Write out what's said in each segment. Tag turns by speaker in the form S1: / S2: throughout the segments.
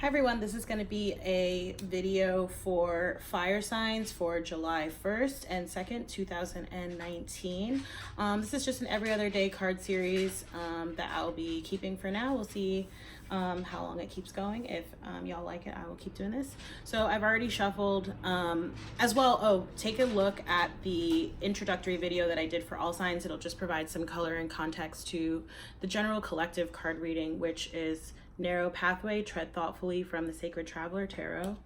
S1: Hi everyone, this is going to be a video for fire signs for July 1st and 2nd, 2019. This is just an every other day card series that I'll be keeping for now. We'll see how long it keeps going. If y'all like it, I will keep doing this. So I've already shuffled as well. Oh, take a look at the introductory video that I did for all signs. It'll just provide some color and context to the general collective card reading, which is Narrow Pathway, Tread Thoughtfully from the Sacred Traveler Tarot,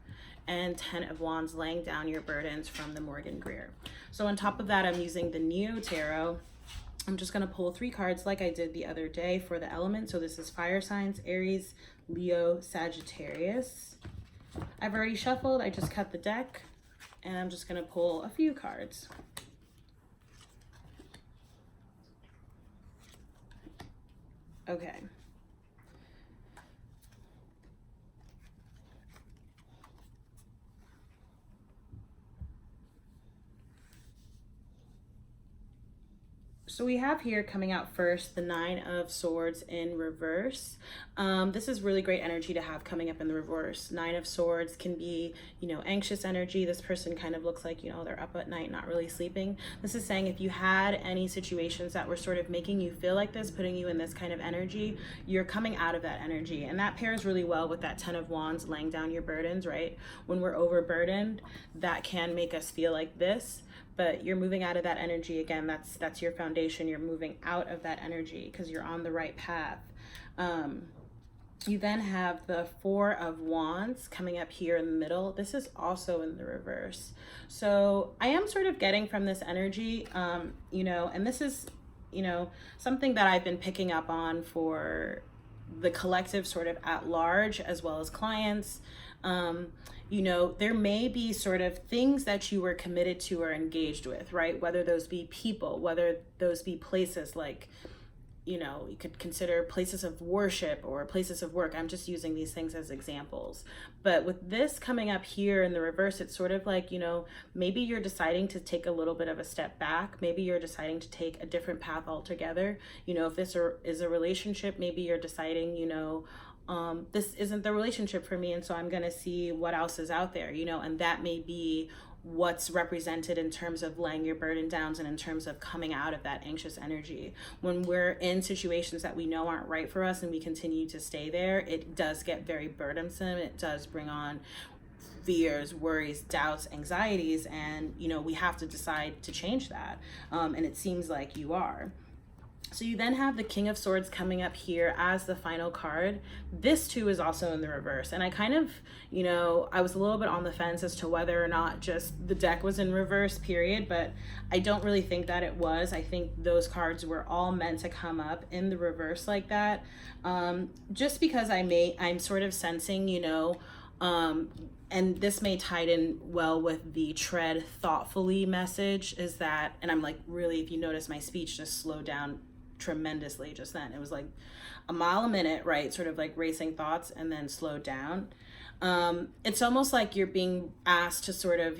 S1: and 10 of Wands, Laying Down Your Burdens from the Morgan Greer. So on top of that, I'm using the Neo Tarot. I'm just going to pull 3 cards like I did the other day for the element. So this is fire signs, Aries, Leo, Sagittarius. I've already shuffled. I just cut the deck and I'm just going to pull a few cards. Okay. So we have here coming out first the 9 of Swords in reverse. This is really great energy to have coming up in the reverse. 9 of Swords can be, anxious energy. This person kind of looks like, they're up at night, not really sleeping. This is saying if you had any situations that were sort of making you feel like this, putting you in this kind of energy, you're coming out of that energy. And that pairs really well with that 10 of Wands, laying down your burdens, right? When we're overburdened, that can make us feel like this. But you're moving out of that energy. Again, that's your foundation. You're moving out of that energy because you're on the right path. You then have the 4 of Wands coming up here in the middle. This is also in the reverse. So I am sort of getting from this energy, and this is, something that I've been picking up on for the collective sort of at large, as well as clients. There may be sort of things that you were committed to or engaged with, right? Whether those be people, whether those be places like, you could consider places of worship or places of work. I'm just using these things as examples. But with this coming up here in the reverse, it's sort of like, maybe you're deciding to take a little bit of a step back. Maybe you're deciding to take a different path altogether. If this is a relationship, maybe you're deciding, this isn't the relationship for me, and so I'm going to see what else is out there, and that may be what's represented in terms of laying your burden down and in terms of coming out of that anxious energy. When we're in situations that we know aren't right for us and we continue to stay there, it does get very burdensome. It does bring on fears, worries, doubts, anxieties, and we have to decide to change that, and it seems like you are. So you then have the King of Swords coming up here as the final card. This too is also in the reverse. And I kind of, I was a little bit on the fence as to whether or not just the deck was in reverse, period. But I don't really think that it was. I think those cards were all meant to come up in the reverse like that. Just because I'm sort of sensing, and this may tie in well with the tread thoughtfully message, is that, and I'm like, really, if you notice my speech just slowed down tremendously just then. It was like a mile a minute, right? Sort of like racing thoughts and then slowed down. It's almost like you're being asked to sort of,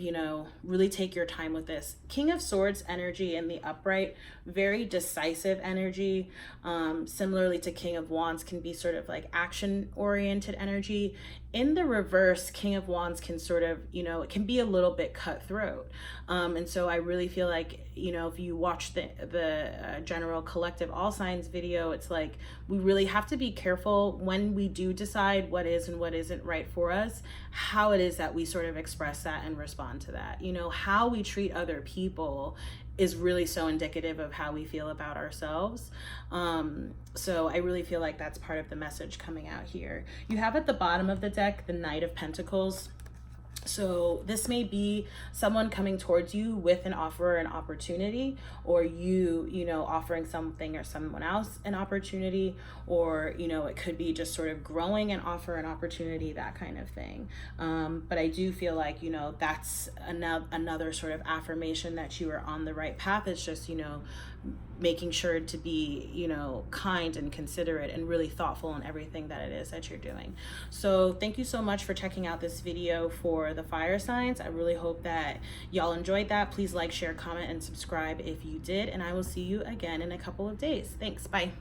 S1: really take your time with this. King of Swords energy in the upright, very decisive energy. Similarly to King of Wands can be sort of like action oriented energy. In the reverse, King of Wands can sort of, it can be a little bit cutthroat. And so I really feel like, if you watch the general collective all signs video, it's like we really have to be careful when we do decide what is and what isn't right for us, how it is that we sort of express that and respond to that. How we treat other people is really so indicative of how we feel about ourselves. So I really feel like that's part of the message coming out here. You have at the bottom of the deck the Knight of Pentacles. So this may be someone coming towards you with an offer or an opportunity, or you offering something or someone else an opportunity, or, it could be just sort of growing an offer, an opportunity, that kind of thing. But I do feel like, that's another sort of affirmation that you are on the right path. It's just, making sure to be, kind and considerate and really thoughtful in everything that it is that you're doing. So thank you so much for checking out this video for the fire signs. I really hope that y'all enjoyed that. Please like, share, comment, and subscribe if you did, and I will see you again in a couple of days. Thanks. Bye.